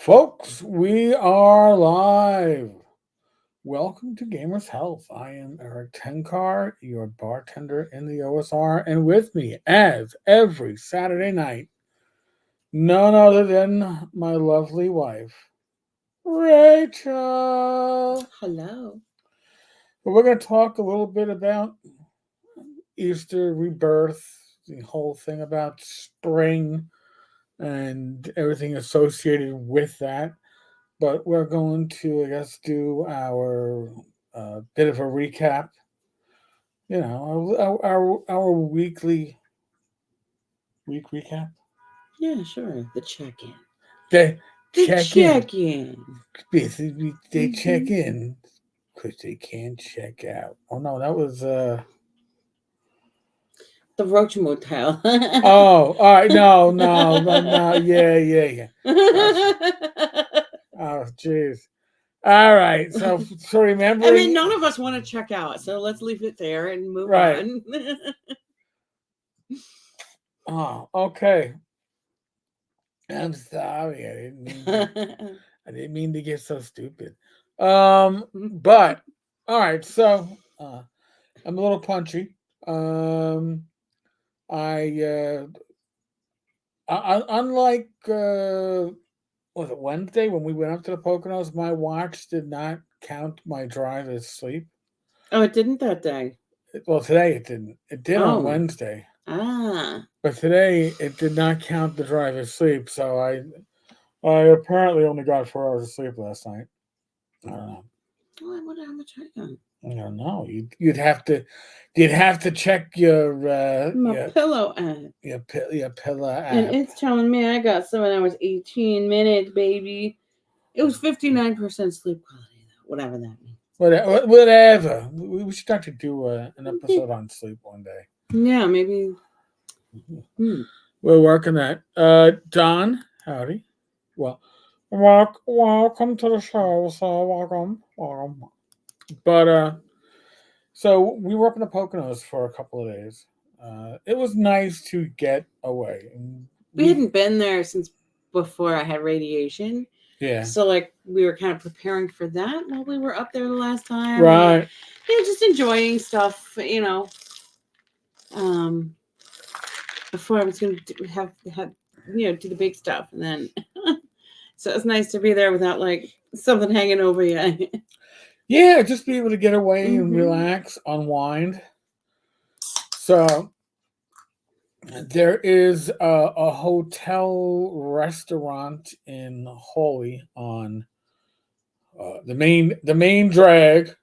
Folks, we are live. Welcome to Gamers Health. I am Eric Tenkar, your bartender in the OSR, and with me, as every Saturday night, none other than my lovely wife, Rachel. Hello. We're going to talk a little bit about Easter, Rebirth, the whole thing about spring and everything associated with that. But we're going to, I guess, do our bit of a recap. You know, our weekly week recap. Yeah, sure. The check-in. They The check in. check-in. Basically, they check Mm-hmm. in because they can't check out. Oh no, that was The Roach Motel. Oh, all right. No. Yeah. Gosh. Oh, jeez. All right. So I mean, remembering. none of us want to check out, so let's leave it there and move Right. on. Oh, okay. I'm sorry. I didn't mean to get so stupid. But all right. So I'm a little punchy. Um, I unlike was it Wednesday when we went up to the Poconos, my watch did not count my drive as sleep. Oh, it didn't that day. Well, today it didn't. It did on Oh. Wednesday, Ah. but today it did not count the drive as sleep. So I apparently only got 4 hours of sleep last night. I don't know. Oh, I wonder how much I got. I don't know. You'd have to check My pillow app. your pillow And app. it's telling me I got 7 hours, 18 minutes, baby. It was 59% sleep quality, though, whatever that means. Whatever. We should actually do an episode on sleep one day. Yeah, maybe. We're working that. Don, howdy. Well, welcome to the show. So welcome. But so we were up in the Poconos for a couple of days. It was nice to get away. And We hadn't been there since before I had radiation. Yeah. So, like, we were kind of preparing for that while we were up there the last time. Right. And, just enjoying stuff, before I was going to have, do the big stuff. And then, so it's nice to be there without, like, something hanging over you. Yeah, just be able to get away and Mhm. relax, unwind. So there is a hotel restaurant in Hawley on the main drag,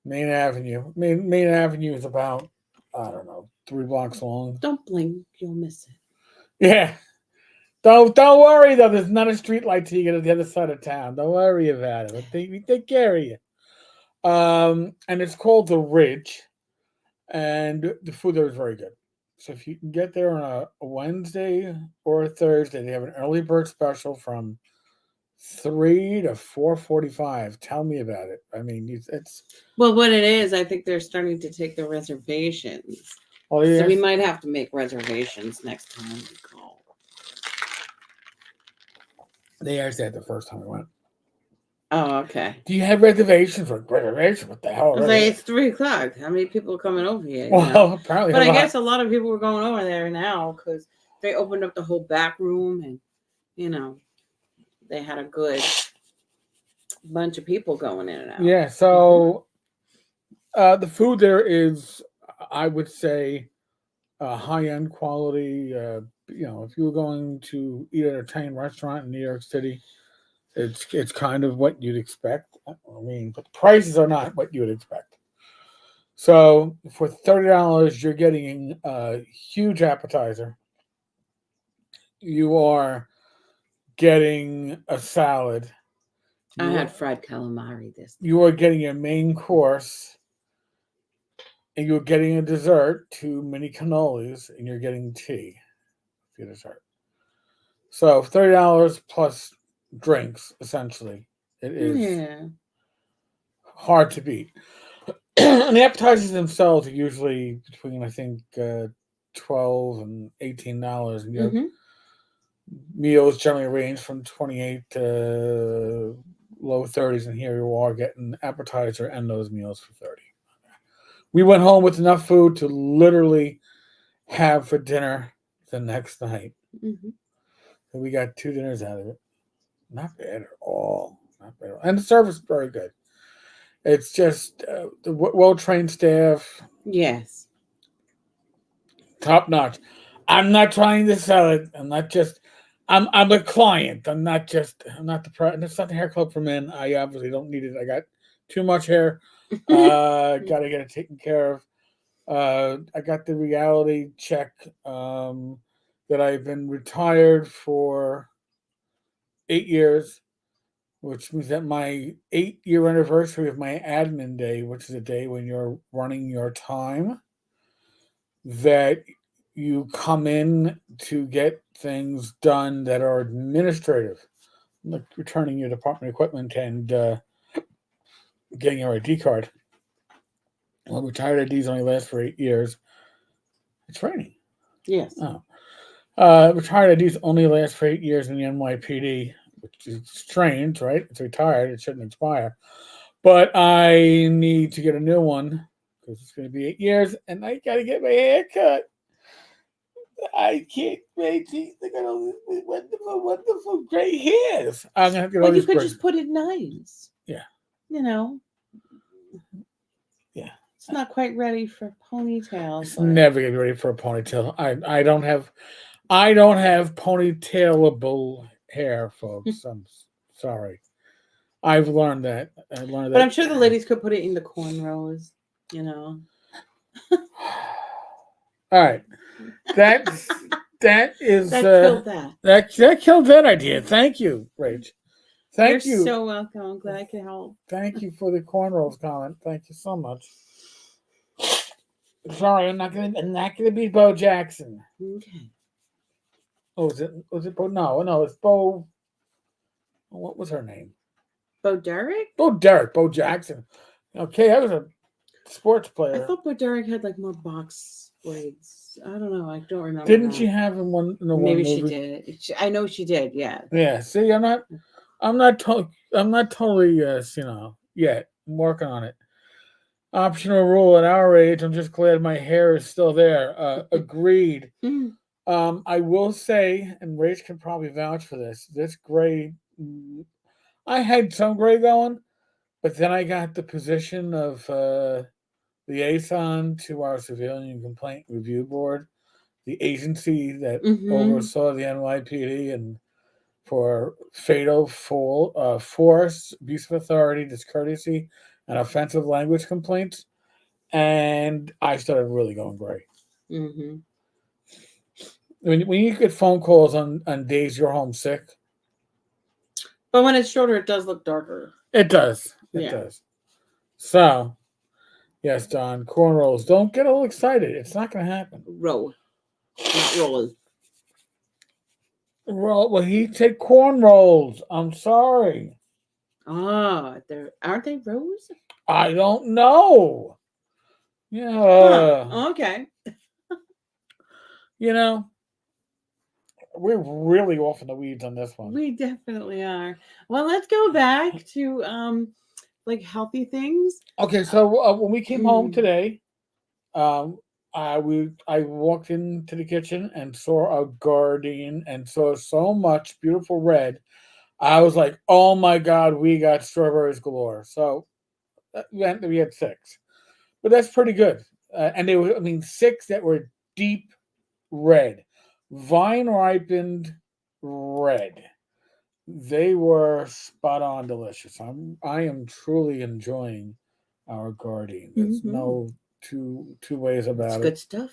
main avenue. Main avenue is about, I don't know, 3 blocks long. Don't blink, you'll miss it. Yeah. Don't worry though. There's not a street light till you get to the other side of town. Don't worry about it. We take care of you. And it's called the Ridge, and the food there is very good. So if you can get there on a Wednesday or a Thursday, they have an early bird special from 3 to 4:45. Tell me about it. I mean, it's Well, what it is, I think they're starting to take the reservations. well, So we yes. might have to make reservations next time we call. They asked that the first time we went. Oh, okay. Do you have reservations for reservation? What the hell? I was like, it's 3 o'clock. How many people are coming over here? Well, apparently, But a I lot. guess a lot of people were going over there now because they opened up the whole back room and, they had a good bunch of people going in and out. Yeah. So the food there is, I would say, high end quality. If you were going to eat at a chain restaurant in New York City, it's kind of what you'd expect. I mean, but the prices are not what you would expect. So for $30, you're getting a huge appetizer. You are getting a salad. I You had fried calamari this time. you are getting a main course, and you're getting a dessert, 2 mini cannolis, and you're getting tea for your dessert. So $30 plus drinks, essentially. It is Yeah. hard to beat. And the appetizers themselves are usually between, I think, $12 and $18, and you have Mm-hmm. Meals generally range from 28 to low 30s, and here you are getting appetizer and those meals for 30. We went home with enough food to literally have for dinner the next night. Mm-hmm. So we got 2 dinners out of it. Not bad at all. Not bad at all. And the service is very good. It's just the well trained staff, Yes. top notch. I'm not trying to sell it. I'm not just. I'm a client. I'm not just. I'm not the. It's not the hair club for men. I obviously don't need it. I got too much hair. Got to get it taken care of. I got the reality check that I've been retired for 8 years, which means that my 8-year anniversary of my admin day, which is a day when you're running your time, that you come in to get things done that are administrative, like returning your department equipment and getting your ID card. Well, retired IDs only last for 8 years. It's raining. Yes. Oh. Retired IDs only last for 8 years in the NYPD, which is strange, right? It's retired. It shouldn't expire. But I need to get a new one because it's going to be 8 years, and I got to get my hair cut. I can't wait. They're going to wonderful, wonderful gray hairs. I'm going to have to get all Well, you these could gray. just put it nice. Yeah. You know. Yeah. It's not quite ready for ponytails. It's never going to be ready for a ponytail. I don't have ponytailable hair, folks. I'm sorry. I've learned that. But I'm sure the ladies could put it in the cornrows, you know. All right. That is killed that. That killed that idea. Thank you, Rach. Thank You're you. so welcome. I'm glad I could help. Thank you for the cornrows comment. Thank you so much. Sorry, I'm not gonna be Bo Jackson. Okay. Oh, was it Bo? No, it's Bo. What was her name? Bo Derek? Bo Derek. Bo Jackson. Okay, I was a sports player. I thought Bo Derek had like more box braids. I don't know. I don't remember. Didn't she have in one? Maybe one she did. I know she did. Yeah. Yeah. See, I'm not totally yet. I'm working on it. Optional rule at our age. I'm just glad my hair is still there. Agreed. I will say, and Rach can probably vouch for this. This gray, I had some gray going, but then I got the position of liaison to our Civilian Complaint Review Board, the agency that oversaw the NYPD and for fatal force, abuse of authority, discourtesy, and offensive language complaints. And I started really going gray. Mm-hmm. When you get phone calls on days you're homesick. But when it's shorter, it does look darker. It does. It does. So, yes, Don, cornrows. Don't get all excited. It's not going to happen. Roll. Not rolling. Well, he said cornrows. I'm sorry. Aren't they rose? I don't know. Yeah. Okay. We're really off in the weeds on this one. We definitely are. Well, let's go back to like healthy things. Okay, so when we came home today, I walked into the kitchen and saw a garden and saw so much beautiful red. I was like, "Oh my God, we got strawberries galore!" So we had 6, but that's pretty good. And they were, 6 that were deep red, vine ripened red. They were spot on delicious. I am truly enjoying our garden. There's no two ways about it. Good stuff.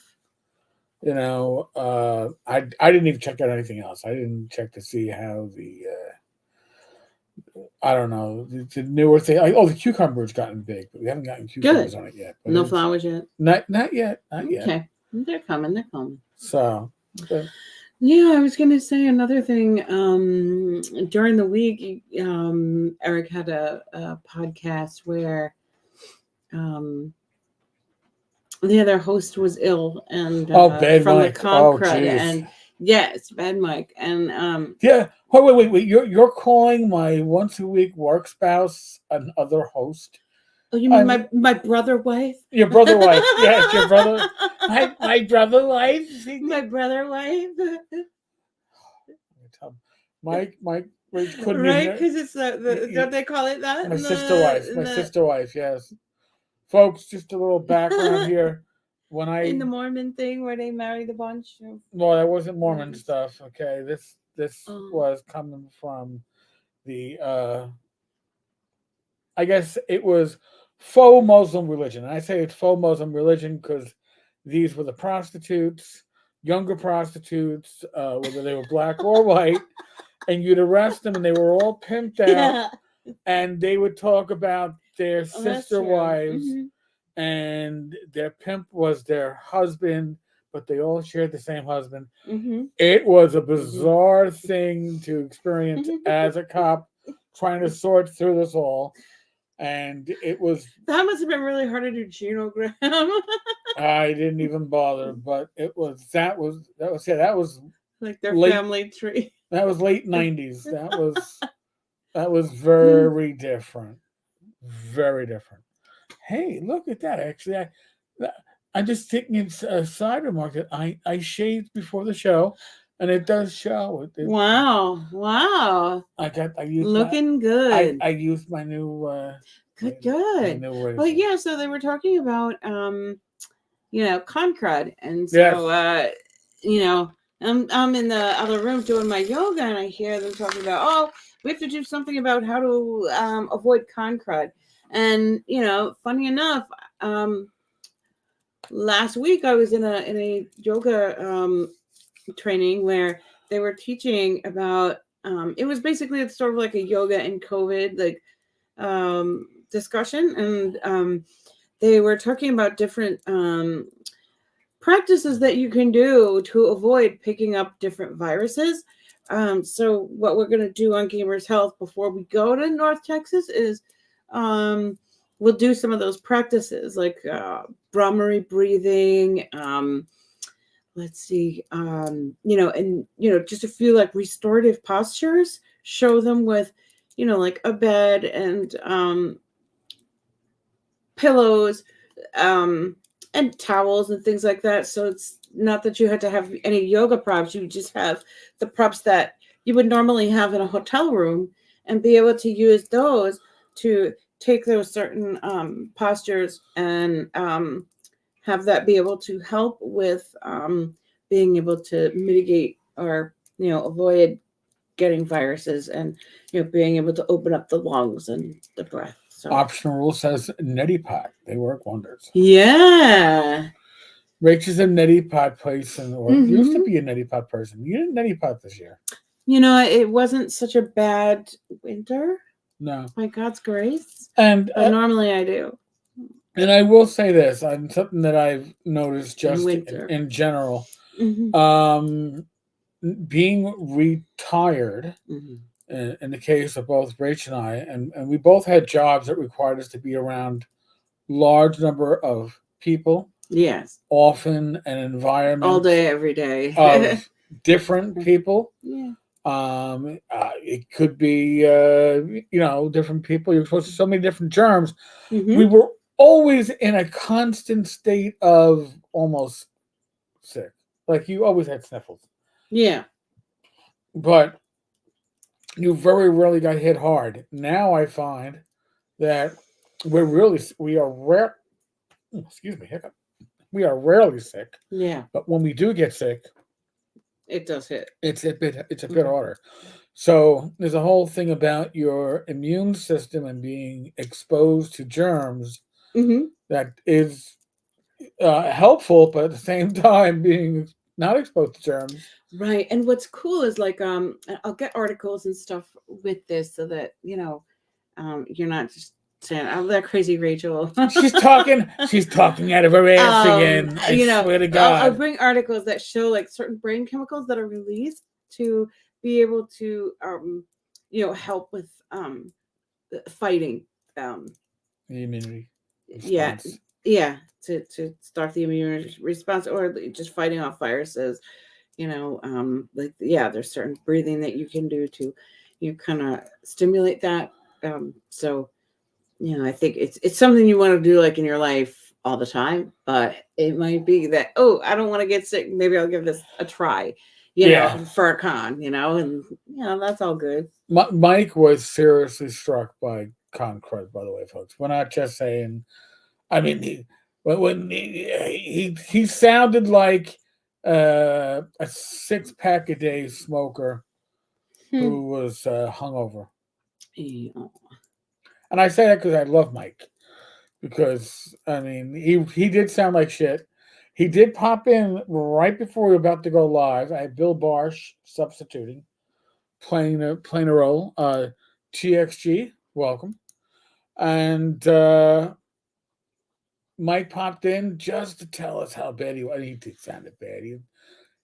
I didn't even check out anything else. I didn't check to see how the I don't know, the newer thing. The cucumber's gotten big, but we haven't gotten cucumbers on it yet. No flowers yet. Not yet. Not yet. Okay, they're coming. So. Okay. Yeah, I was going to say another thing. During the week, Eric had a podcast where the other host was ill and from the Concrud, and Yeah, it's Bad Mike. And Yeah. Oh, wait. You're calling my once a week work spouse another host? oh, you mean I'm my brother wife? your brother wife. Yes, your brother. My brother wife. My brother wife. Mike Rach couldn't Right? even. Because it's don't they call it that My in sister wife. My sister wife. Yes, folks. Just a little background here. When in I the Mormon thing where they married a bunch of well, that wasn't Mormon Mormons? stuff. Okay, this Oh. was coming from the I guess it was faux Muslim religion. And I say it's faux Muslim religion because these were the prostitutes, younger prostitutes, whether they were black or white, and you'd arrest them, and they were all pimped out, Yeah. and they would talk about their Oh, that's sister true. wives, and their pimp was their husband, but they all shared the same husband. It was a bizarre thing to experience as a cop trying to sort through this all. And it was, That must have been really hard to do genogram. I didn't even bother, but that was Like their late, family tree. that was late 90s. That was very different. Very different. Hey, look at that. Actually, I'm just thinking it's a side remark that I shaved before the show, and it does show. Wow. I used Looking good. I used my new Good. my new razor. Well, yeah, so they were talking about concrud. And Yes. so I'm in the other room doing my yoga, and I hear them talking about, oh, we have to do something about how to avoid concrud. And funny enough, last week I was in a yoga training where they were teaching about it was basically it's sort of like a yoga and COVID like discussion, and they were talking about different practices that you can do to avoid picking up different viruses. So what we're going to do on Gamers Health before we go to North Texas is we'll do some of those practices like Brahmari breathing. Let's see, just a few like restorative postures. Show them with, like a bed and pillows, and towels and things like that. So it's not that you had to have any yoga props. You just have the props that you would normally have in a hotel room and be able to use those to take those certain postures and have that be able to help with being able to mitigate or avoid getting viruses and being able to open up the lungs and the breath. So Optional rule says neti pot. They work wonders. yeah. Rach is a neti pot person, or used to be a neti pot person. You didn't neti pot this year. It wasn't such a bad winter. No. By God's grace. And but normally I do. And I will say this, on something that I've noticed just in general, being retired, in the case of both Rach and I, and we both had jobs that required us to be around large number of people. Yes. Often an environment. All day, every day. Of different people. Yeah. It could be, different people. You're exposed to so many different germs. We were always in a constant state of almost sick. Like you always had sniffles. Yeah. But you very rarely got hit hard. Now I find that we are rare. Excuse me, hiccup. We are rarely sick. Yeah. But when we do get sick, it does hit. It's a bit harder. So there's a whole thing about your immune system and being exposed to germs that is helpful, but at the same time being not exposed to germs. Right. And what's cool is like I'll get articles and stuff with this so that you're not just saying, "Oh, that crazy Rachel." she's talking out of her ass again. I swear to God. I'll bring articles that show like certain brain chemicals that are released to be able to help with fighting the immunity response. Yeah, to start the immune response or just fighting off viruses. like, yeah, there's certain breathing that you can do to, kind of stimulate that. So, I think it's something you want to do like in your life all the time, but it might be that, oh, I don't want to get sick. Maybe I'll give this a try, Yeah. for a con, and that's all good. Mike was seriously struck by Concrete, by the way, folks. We're not just saying. I mean, when he sounded like a 6-pack a day smoker Hmm. who was hungover. Yeah. And I say that because I love Mike. Because I mean, he did sound like shit. He did pop in right before we were about to go live. I had Bill Barsh substituting, playing a role. TXG, welcome. And Mike popped in just to tell us how bad he was. He did sounded bad.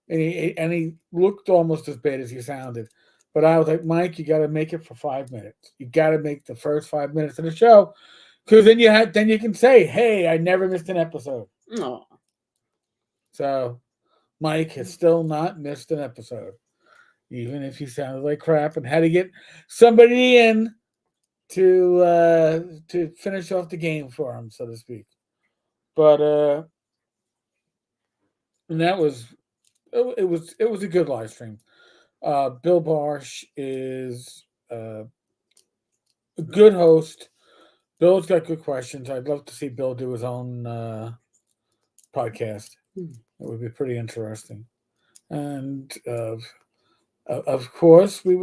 And he looked almost as bad as he sounded. But I was like, Mike, you got to make it for 5 minutes. You got to make the first 5 minutes of the show, because then you can say, hey, I never missed an episode. Oh. So Mike has still not missed an episode, even if he sounded like crap and had to get somebody in to finish off the game for him, so to speak. But and that was it was a good live stream. Bill Barsh is a good host. Bill's got good questions. I'd love to see Bill do his own podcast. Hmm. It would be pretty interesting. And of course, we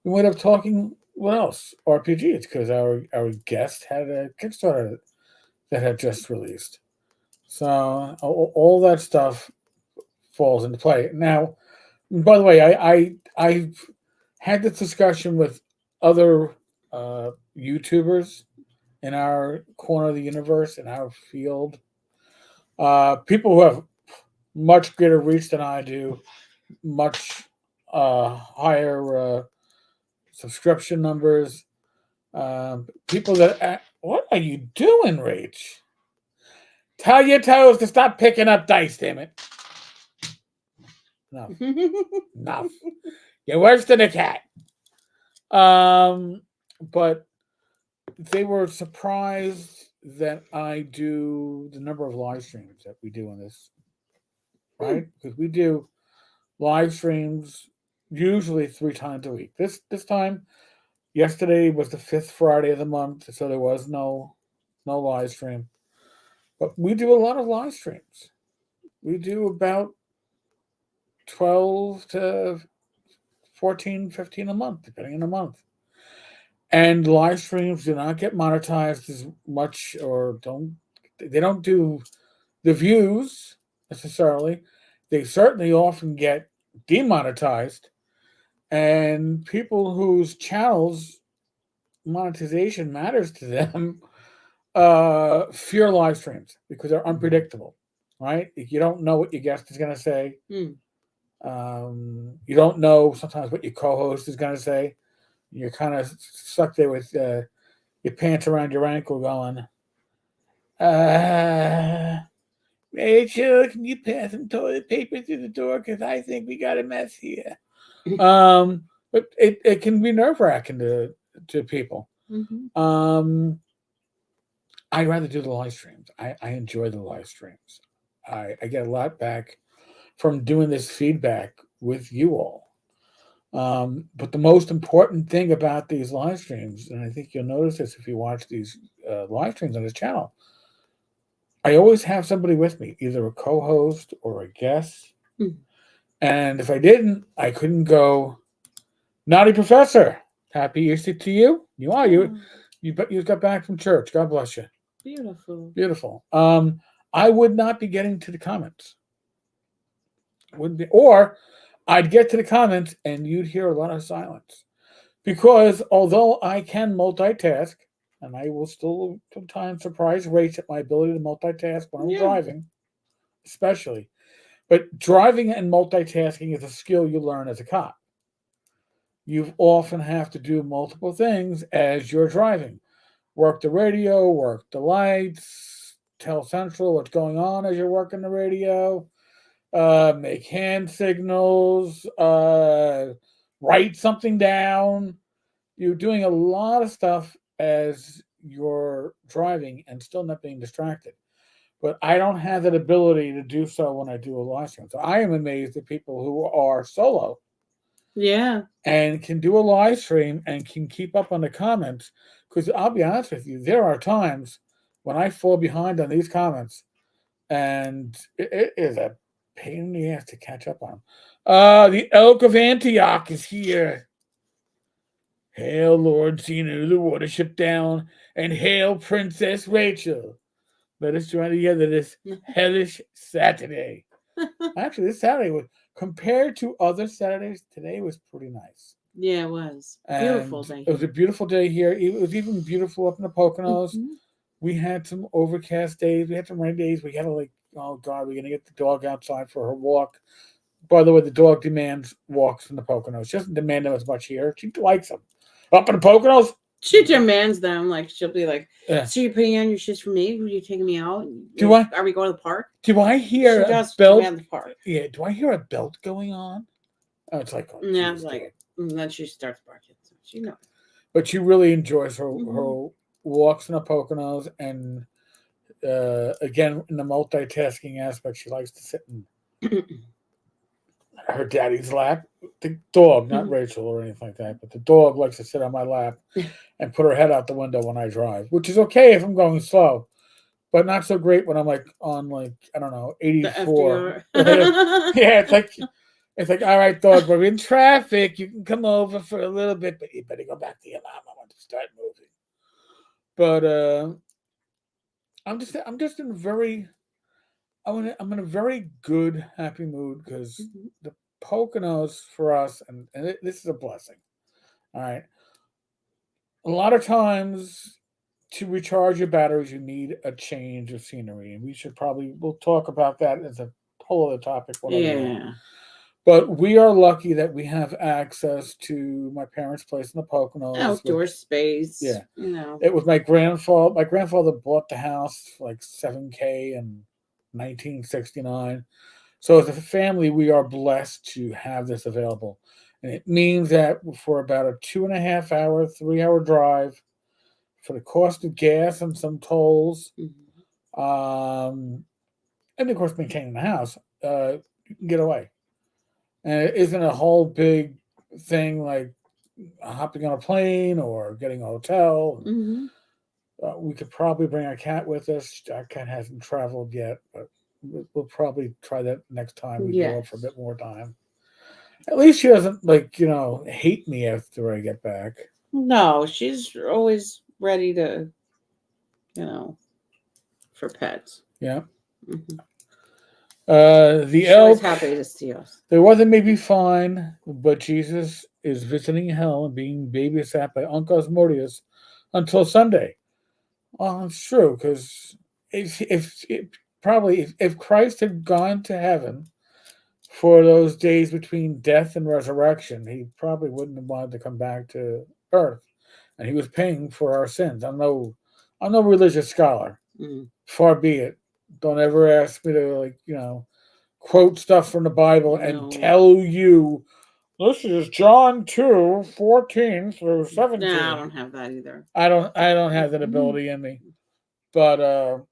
went up talking. What else? RPGs, because our guest had a Kickstarter that had just released. So all that stuff falls into play. Now, by the way, I've had this discussion with other YouTubers in our corner of the universe, in our field. People who have much greater reach than I do, much higher subscription numbers. People that what are you doing, Rach? Tell your toes to stop picking up dice, damn it. Enough. Enough. You're worse than a cat. But they were surprised that I do the number of live streams that we do on this, right? Because we do live streams usually 3 times a week. This time, yesterday was the 5th Friday of the month, so there was no live stream. But we do a lot of live streams. We do about 12 to 14, 15 a month, depending on the month. And live streams do not get monetized as much, or they don't do the views necessarily. They certainly often get demonetized. And people whose channels monetization matters to them fear live streams because they're unpredictable, right? You don't know what your guest is going to say. You don't know sometimes what your co-host is going to say. You're kind of stuck there with your pants around your ankle going, Rachel, can you pass some toilet paper through the door? Because I think we got a mess here. But it can be nerve-wracking to people. Mm-hmm. I'd rather do the live streams. I enjoy the live streams. I get a lot back from doing this feedback with you all. But the most important thing about these live streams, and I think you'll notice this if you watch these live streams on this channel, I always have somebody with me, either a co-host or a guest. And if I didn't, I couldn't go, Naughty Professor, happy Easter to you. You are. You got back from church. God bless you. Beautiful. Beautiful. I would not be getting to the comments. Wouldn't be, or I'd get to the comments and you'd hear a lot of silence. Because although I can multitask, and I will still sometimes surprise Rach at my ability to multitask when I'm driving, especially. But driving and multitasking is a skill you learn as a cop. You often have to do multiple things as you're driving. Work the radio, work the lights, tell Central what's going on as you're working the radio. make hand signals, write something down. You're doing a lot of stuff as you're driving and still not being distracted. But I don't have that ability to do so when I do a live stream. So I am amazed at people who are solo Yeah. and can do a live stream and can keep up on the comments. Because I'll be honest with you, there are times when I fall behind on these comments, and it is a pain in the ass to catch up on. The Elk of Antioch is here. Hail, Lord Zenu, the watership down, and hail, Princess Rachel. Let us join together this hellish Saturday. Actually, this Saturday was, compared to other Saturdays, today was pretty nice. Yeah, it was. Beautiful day. It was a beautiful day here. It was even beautiful up in the Poconos. We had some overcast days. We had some rain days. We had to oh God, we're gonna get the dog outside for her walk. By the way, the dog demands walks in the Poconos. She doesn't demand them as much here. She likes them. Up in the Poconos, she demands them. Like she'll be like, yeah. "So you're putting on your shoes for me? Are you taking me out? Are we going to the park?" Do I hear she a does belt? Demand the park. Yeah. Do I hear a belt going on? Oh, it's like, oh, yeah, it's like, and then she starts barking. So she knows. But she really enjoys her walks in the Poconos, and again, in the multitasking aspect, she likes to sit in her daddy's lap. The dog, not Rachel or anything like that, but the dog likes to sit on my lap and put her head out the window when I drive, which is okay if I'm going slow, but not so great when I'm on I don't know, 84. Yeah, it's like, all right, dog, we're in traffic. You can come over for a little bit, but you better go back to your mom. I want to start moving. But I'm just in a very I'm in a very good, happy mood because the Poconos for us, and this is a blessing. All right. A lot of times to recharge your batteries, you need a change of scenery. And we'll talk about that as a whole other topic. Yeah. But we are lucky that we have access to my parents' place in the Poconos. Outdoor space. Yeah. You know. It was my grandfather. My grandfather bought the house for like $7,000 in 1969. So as a family, we are blessed to have this available. And it means that for about a 2.5 hour, 3 hour drive, for the cost of gas and some tolls, and of course maintaining the house, you can get away. And it isn't a whole big thing like hopping on a plane or getting a hotel. We could probably bring our cat with us. Our cat hasn't traveled yet, but we'll probably try that next time we go up for a bit more time. At least she doesn't hate me after I get back. No, she's always ready to, for pets. Yeah. The she's elk. Always happy to see us. The weather may be fine, but Jesus is visiting hell and being babysat by Uncle Asmodeus until Sunday. Well, it's true because if Christ had gone to heaven for those days between death and resurrection, he probably wouldn't have wanted to come back to earth, and he was paying for our sins. I'm no religious scholar. Far be it. Don't ever ask me to quote stuff from the Bible and tell you this is John 2:14 through 17. No, I don't have that either. I don't have that ability in me. But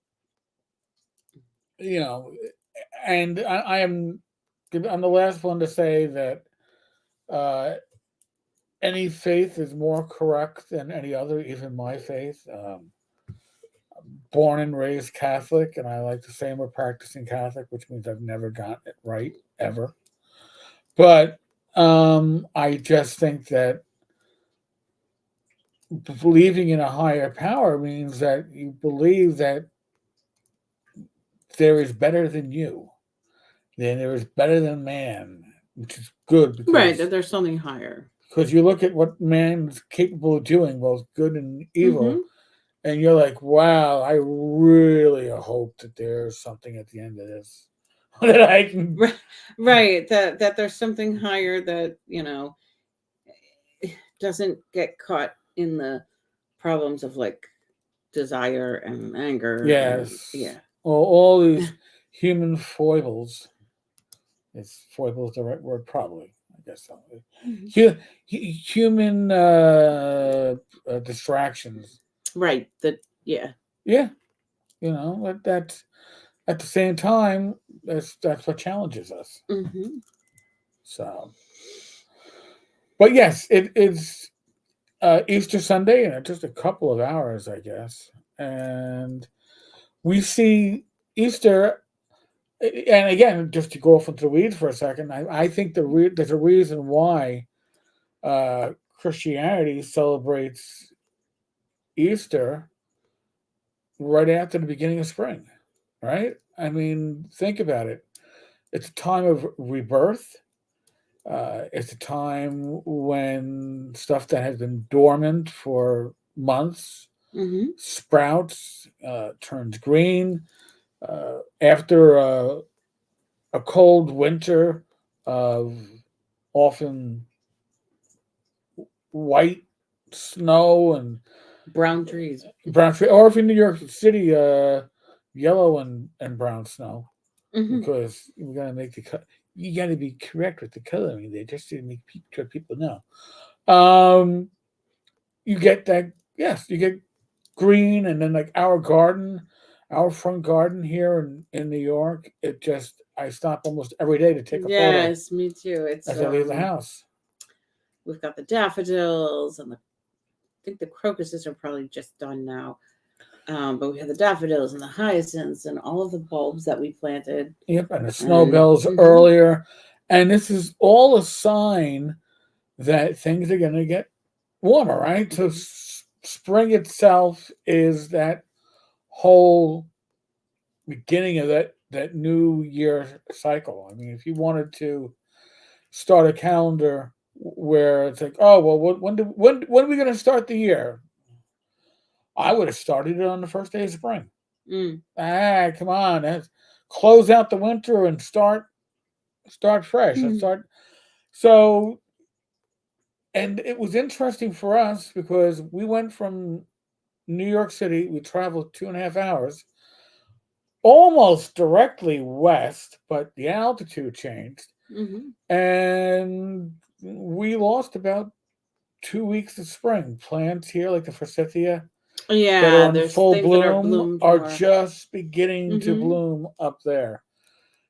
and I'm the last one to say that any faith is more correct than any other, even my faith. Born and raised Catholic, and I like to say I'm a practicing Catholic, which means I've never gotten it right ever. But I just think that believing in a higher power means that you believe that there is better than you, then there is better than man, which is good. Because, that there's something higher. Because you look at what man's capable of doing, both good and evil, and you're like, wow, I really hope that there's something at the end of this that I can. Right, that there's something higher that, doesn't get caught in the problems of desire and anger. Yes. All these human foibles. Is foible is the right word? Probably. I guess so. Mhm. Human distractions. Right. Yeah. Yeah, that at the same time, that's what challenges us. Hmm. So, but yes, it's Easter Sunday in just a couple of hours, I guess, and we see Easter. And again, just to go off into the weeds for a second, I think there's a reason why Christianity celebrates Easter right after the beginning of spring, right? I mean, think about it. It's a time of rebirth. It's a time when stuff that has been dormant for months Hmm. sprouts, turns green. After a cold winter of often white snow and Brown trees. brown tree, or if in New York City, yellow and brown snow, Hmm. because we gotta make the cut. You gotta be correct with the coloring there, just to make sure people know. Um, you get that. Yes, you get green, and then like our front garden here in New York. It just I stop almost every day to take a photo Yes, me too. It's as I leave the house. we've got the daffodils and I think the crocuses are probably just done now. But we have the daffodils and the hyacinths and all of the bulbs that we planted. Yep, and the And snowbells earlier, and this is all a sign that things are going to get warmer, right? So spring itself is that whole beginning of that new year cycle. I mean, if you wanted to start a calendar where it's like, oh well, when are we going to start the year? I would have started it on the first day of spring. mm, Come on, close out the winter and start fresh. Let's mm, start. So, and it was interesting for us because we went from New York City. We traveled 2.5 hours, almost directly west, but the altitude changed, mm-hmm. and we lost about 2 weeks of spring. Plants here, like the forsythia, that are Yeah, in there's full things that are bloom, bloomed are more. just beginning to Mm-hmm. bloom up there.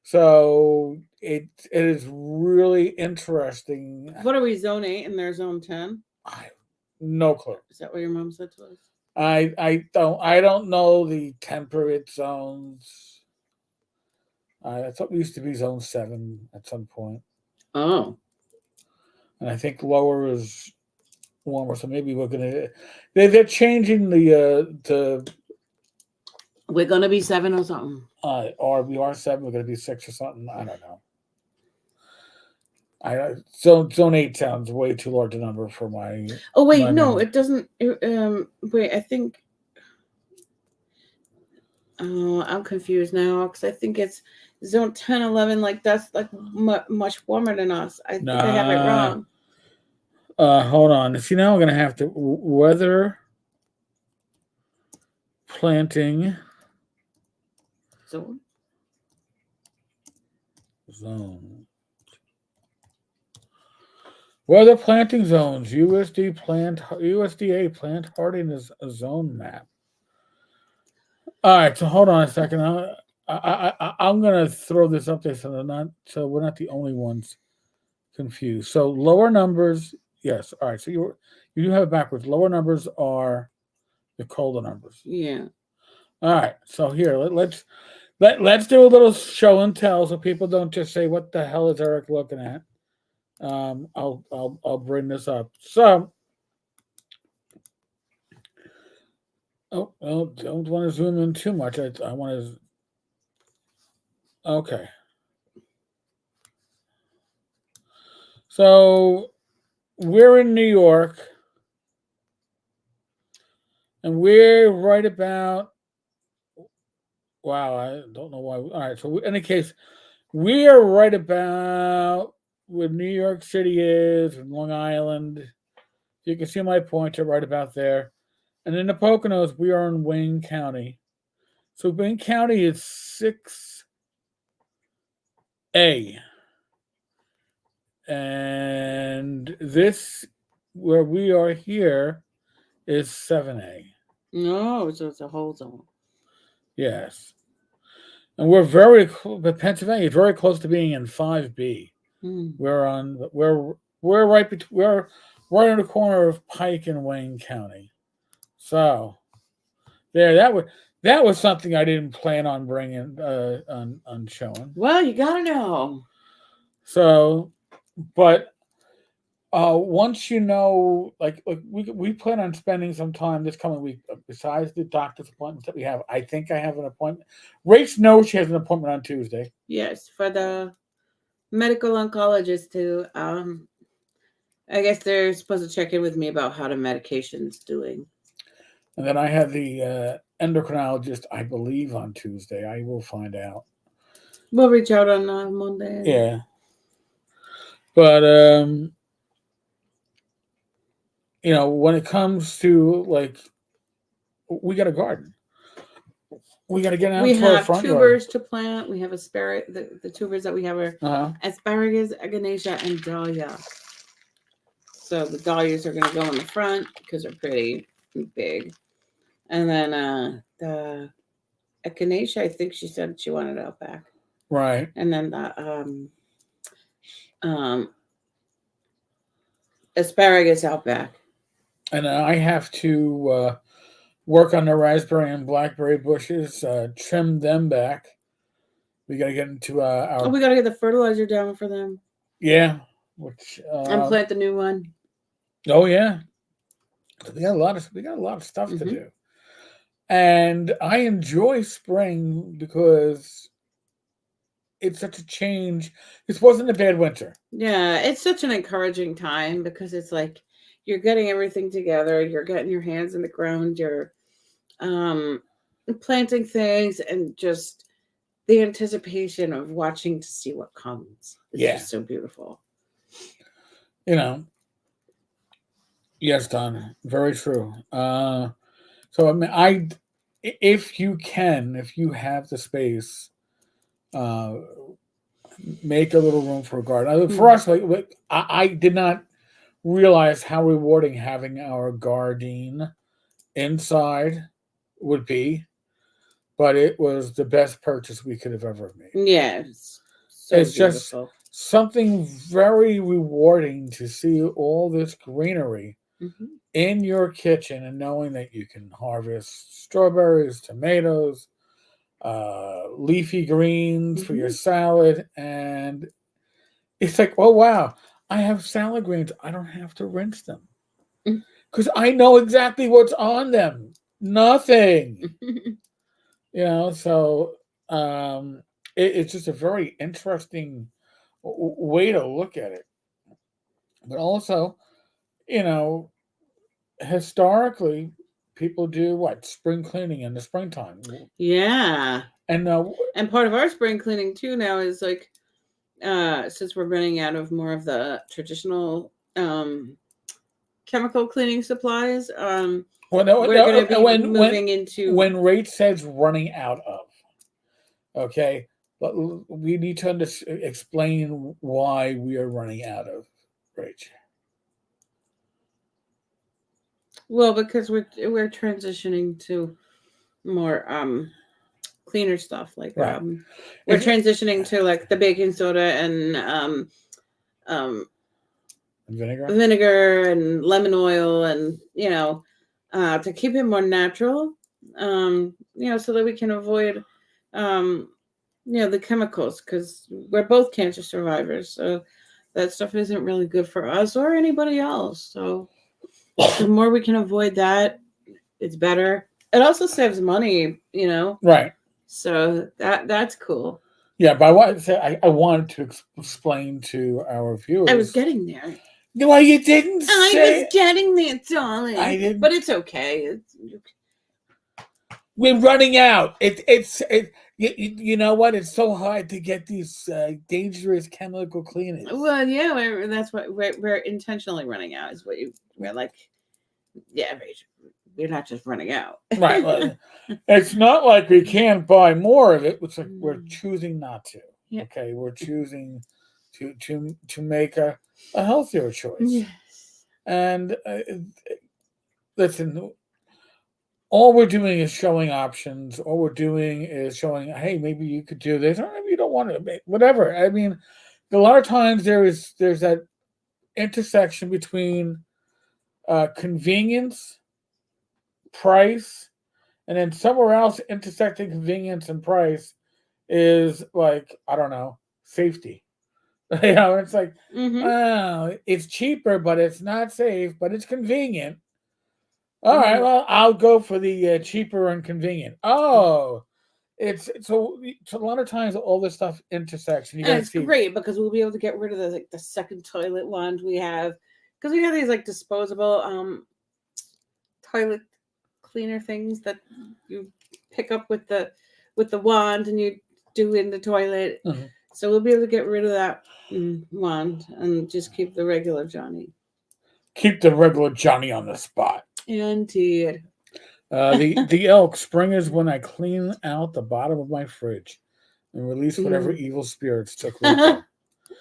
So it is really interesting. What are we, zone 8 and they're zone 10? I no clue. Is that what your mom said to us? I don't know the temperate zones. I thought we used to be zone 7 at some point, Oh, and I think lower is warmer. So maybe we're gonna. They're changing the we're going to be 7 or something. RBR 7. We're gonna be 6 or something. I don't know. Zone 8 sounds way too large a number for Oh, wait, my no, mind. it doesn't. Wait, I think. Oh, I'm confused now because I think it's zone 10, 11. Like, that's like much warmer than us. I think I have it Nah. wrong. Hold on. See, now I'm gonna have to weather planting Zone? zone. Weather planting zones. USDA plant hardiness zone map. All right. So hold on a second. I'm gonna throw this up there so we're not the only ones confused. So lower numbers. Yes. All right. So you do have it backwards. Lower numbers are the colder numbers. Yeah. All right. So here let's do a little show and tell so people don't just say what the hell is Eric looking at. I'll bring this up. So don't want to zoom in too much. I want to. Okay. So we're in New York, and we're right about. Wow, I don't know why. All right. So in any case, we are right about where New York City is and Long Island. You can see my pointer right about there. And in the Poconos, we are in Wayne County. So Wayne County is 6A. And this, where we are here, is 7A. No, so it's a whole zone. Yes. And we're very, but Pennsylvania is very close to being in 5B. Hmm. We're right in the corner of Pike and Wayne County. So there, that was something I didn't plan on bringing on showing. Well, you gotta know. So, but once you know, like we plan on spending some time this coming week besides the doctor's appointments that we have. I think I have an appointment. Rach knows she has an appointment on Tuesday. Yes, for the medical oncologist to I guess they're supposed to check in with me about how the medication's doing. And then I have the endocrinologist, I believe, on Tuesday. I will find out. We'll reach out on Monday. Yeah. But you know, when it comes to like, we got a garden. We got to get out We to our have front tubers yard. to plant. We have asparagus. The tubers that we have are asparagus, echinacea, and dahlia. So the dahlias are going to go in the front because they're pretty big. And then the echinacea, I think she said she wanted it out back. Right. And then the asparagus out back. And I have to work on the raspberry and blackberry bushes, trim them back. We got to get into our. We got to get the fertilizer down for them. Yeah. Which and plant the new one. Oh yeah. We got a lot of stuff to do. And I enjoy spring because it's such a change. This wasn't a bad winter. Yeah, it's such an encouraging time because it's like you're getting everything together, you're getting your hands in the ground, you're planting things, and just the anticipation of watching to see what comes. It's just so beautiful. You know. Yes, Don. Very true. So I mean, if you have the space, make a little room for a garden. For us, like I did not realize how rewarding having our garden inside would be, but it was the best purchase we could have ever made. Yes, it's just something very rewarding to see all this greenery in your kitchen and knowing that you can harvest strawberries, tomatoes, leafy greens for your salad. And it's like, oh, wow, I have salad greens. I don't have to rinse them because I know exactly what's on them. Nothing. So it's just a very interesting way to look at it. But also, historically, people do what? Spring cleaning in the springtime. Yeah. And part of our spring cleaning too now is like, since we're running out of more of the traditional chemical cleaning supplies, we're going to be moving into. When Rach says running out of, okay, but we need to explain why we are running out of, Rach. Well, because we're transitioning to more cleaner stuff. Like we're transitioning to like the baking soda and vinegar and lemon oil, and to keep it more natural, so that we can avoid the chemicals, because we're both cancer survivors, so that stuff isn't really good for us or anybody else. So the more we can avoid that, it's better. It also saves money, Right. So that's cool. Yeah, but I wanted to explain to our viewers. I was getting there. No, you didn't say. I was getting there, darling. I didn't. But it's okay. We're running out. You know what? It's so hard to get these dangerous chemical cleaners. Well, yeah, that's what we're intentionally running out. Is what we're like. Yeah, we're not just running out. Right. Well, it's not like we can't buy more of it. It's like we're choosing not to. Yeah. Okay, we're choosing to make a healthier choice. Yes. And listen, all we're doing is showing options. All we're doing is showing, hey, maybe you could do this, or maybe you don't want to. Whatever. I mean, a lot of times there's that intersection between convenience, price, and then somewhere else intersecting convenience and price is like, I don't know, safety. It's like, Mm-hmm. oh, it's cheaper, but it's not safe, but it's convenient. All right, Mm-hmm. well, I'll go for the cheaper and convenient. Oh, it's so a lot of times all this stuff intersects, and you got And to it's see. great because we'll be able to get rid of the second toilet wand we have, because we have these like disposable toilet cleaner things that you pick up with the wand and you do in the toilet. Mhm. So we'll be able to get rid of that wand and just keep the regular Johnny. Keep the regular Johnny on the spot. Indeed. The elk spring is when I clean out the bottom of my fridge and release whatever evil spirits took root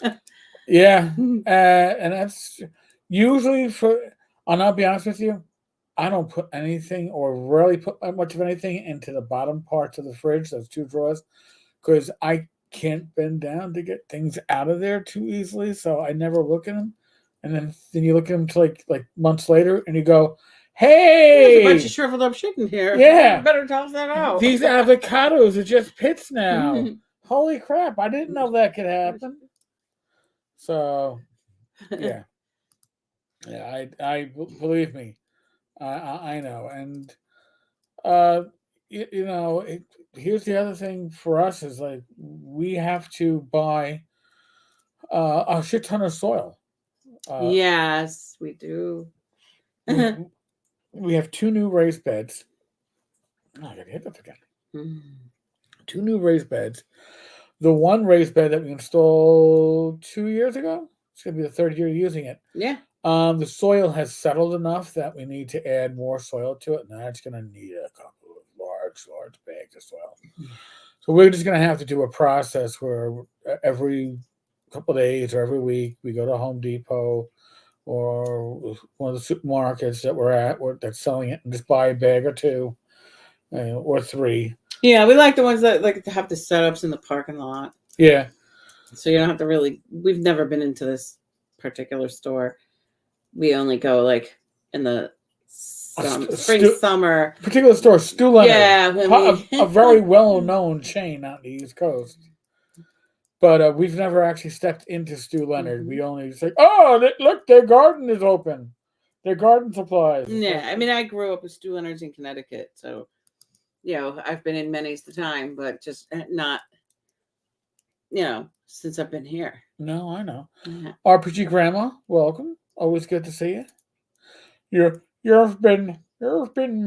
there. Yeah, and that's usually for. I'll not be honest with you. I don't put anything or rarely put much of anything into the bottom parts of the fridge, those two drawers, because I can't bend down to get things out of there too easily. So I never look at them. And then you look at them to like months later, and you go, There's a bunch "Hey, of shriveled up shit in here. yeah, Better toss that out." these avocados are just pits now. Holy crap! I didn't know that could happen." So yeah, I believe me, I know, and uh, here's the other thing for us is like we have to buy a shit ton of soil. Yes, we do. We we have two new raised beds. Oh, I gotta hit that again. Two new raised beds. The one raised bed that we installed 2 years ago. It's gonna be the third year using it. Yeah. The soil has settled enough that we need to add more soil to it, and that's gonna need a couple of large bags of soil. So we're just gonna have to do a process where every couple of days or every week we go to Home Depot or one of the supermarkets that we're at that's selling it and just buy a bag or two or three. Yeah, we like the ones that like to have the setups in the parking lot. Yeah. So you don't have to really. We've never been into this particular store. We only go like in the spring, summer. Particular store, Stu Leonard. Yeah, a very well-known chain out in the East Coast. But we've never actually stepped into Stu Leonard. We only say, "Oh, look, their garden is open. Their garden supplies." Yeah, I mean, I grew up with Stu Leonard's in Connecticut, so I've been in many's the time, but just not, since I've been here. No, I know. Yeah. RPG Grandma, welcome. Always good to see you. You've been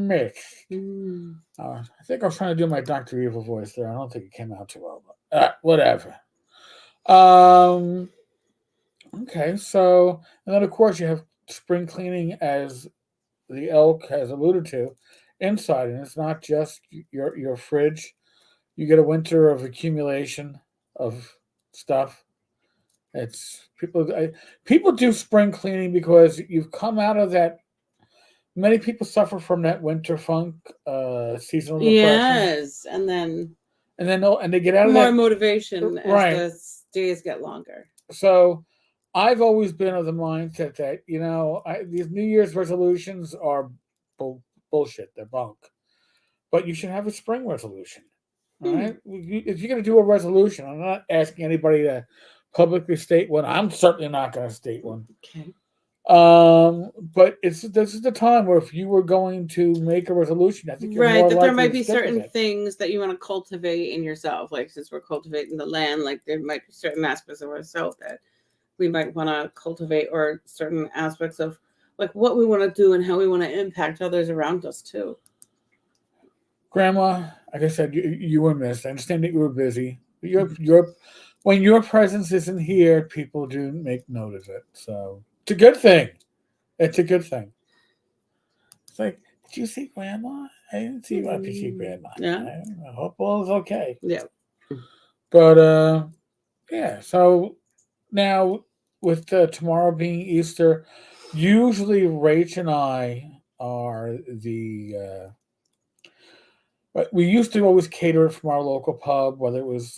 missed. I think I was trying to do my Dr. Evil voice there. I don't think it came out too well, but whatever. Okay, so and then of course you have spring cleaning, as the elk has alluded to, inside, and it's not just your fridge. You get a winter of accumulation of stuff. It's people do spring cleaning because you've come out of that. Many people suffer from that winter funk, seasonal depression. Yes, and they get out of more that motivation right. as the days get longer. So I've always been of the mindset that these New Year's resolutions are bullshit. They're bunk. But you should have a spring resolution. All right. If you're going to do a resolution, I'm not asking anybody to publicly state one. I'm certainly not going to state one. Okay. But this is the time where if you were going to make a resolution, I think you're more that likely there might to be stick with certain it. things that you want to cultivate in yourself. Like since we're cultivating the land, like there might be certain aspects of ourselves that we might want to cultivate, or certain aspects of like what we want to do and how we want to impact others around us too. Grandma, like I said, you were missed. I understand that you were busy. But when your presence isn't here, people do make note of it. So it's a good thing. It's a good thing. It's like, did you see Grandma? I didn't see RPG Grandma. Yeah. I hope all is okay. Yeah. But yeah, so Now, with tomorrow being Easter, usually Rach and I are but we used to always cater it from our local pub, whether it was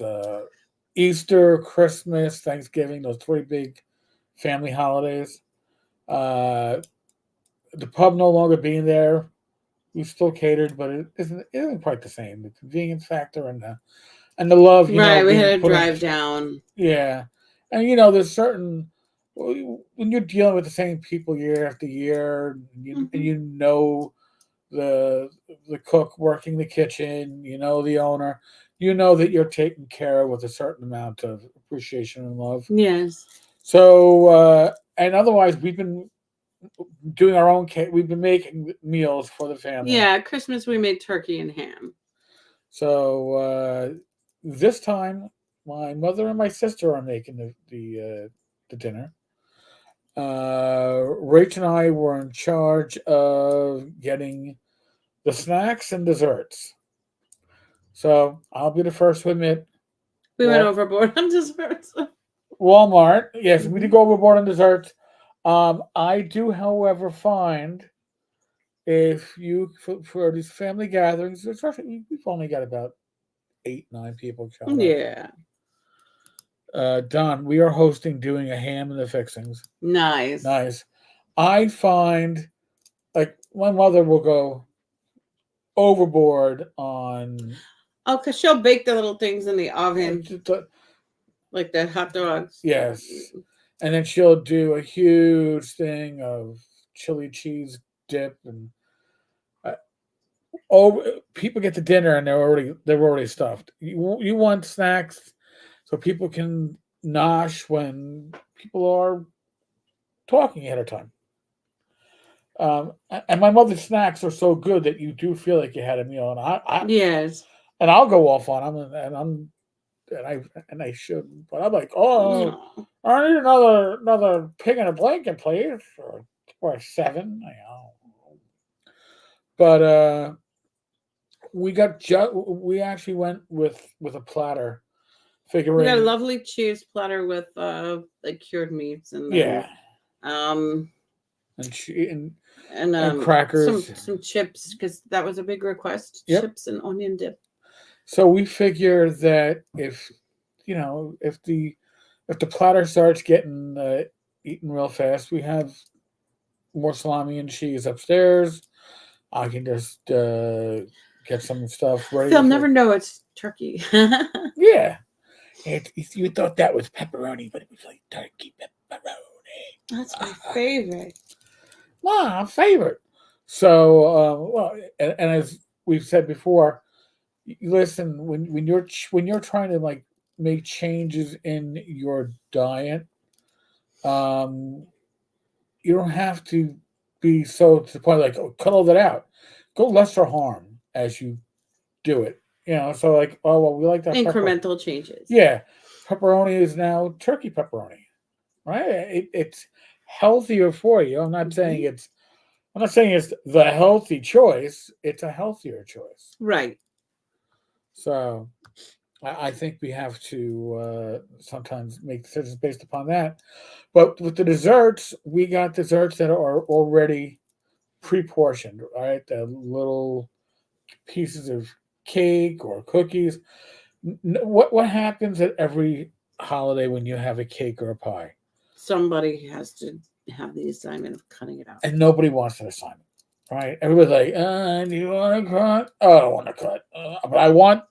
Easter, Christmas, Thanksgiving, those three big family holidays. Uh, the pub no longer being there, we still catered, but it isn't quite the same. The convenience factor and the love, Right, we being had to put in. drive down. Yeah, and there's certain when you're dealing with the same people year after year, and you know the the cook working the kitchen, the owner, that you're taken care of with a certain amount of appreciation and love. Yes. So, and otherwise, we've been doing our own. We've been making meals for the family. Yeah, Christmas we made turkey and ham. So this time, my mother and my sister are making the dinner. Rach and I were in charge of getting the snacks and desserts. So I'll be the first to admit We went overboard on desserts. Walmart. Yes, we did go overboard on desserts. I do, however, find if you for these family gatherings, especially we've only got about 8-9 people showing up. Yeah. Don, we are doing a ham and the fixings. Nice. Nice. I find like my mother will go overboard on. Oh, because she'll bake the little things in the oven, like the hot dogs. Yes. And then she'll do a huge thing of chili cheese dip, and people get to dinner and they're already stuffed. You want snacks so people can nosh when people are talking ahead of time. And my mother's snacks are so good that you do feel like you had a meal, and yes, and I'll go off on them, and I shouldn't, but I'm like, oh, I need another pig in a blanket, please, or 7. But we actually went with a platter, figuring we got a lovely cheese platter with like cured meats and yeah, and crackers, some chips, because that was a big request. Yep. Chips and onion dip. So we figure that if the platter starts getting eaten real fast, we have more salami and cheese upstairs. I can just get some stuff ready. They'll never know it's turkey. Yeah. You thought that was pepperoni, but it was like turkey pepperoni. That's my favorite. My favorite. So, and as we've said before, listen, when you're trying to like make changes in your diet, you don't have to be so to the point like, oh, cut all that out. Go lesser harm as you do it. So like, oh well, we like that incremental changes. Yeah, pepperoni is now turkey pepperoni, right? It's healthier for you. I'm not saying it's the healthy choice. It's a healthier choice, right? So I think we have to sometimes make decisions based upon that. But with the desserts, we got desserts that are already pre-portioned, right? The little pieces of cake or cookies. What happens at every holiday when you have a cake or a pie? Somebody has to have the assignment of cutting it out, and nobody wants an assignment, right? Everybody's like, "Do you want to cut? Oh, I don't want to cut, but I want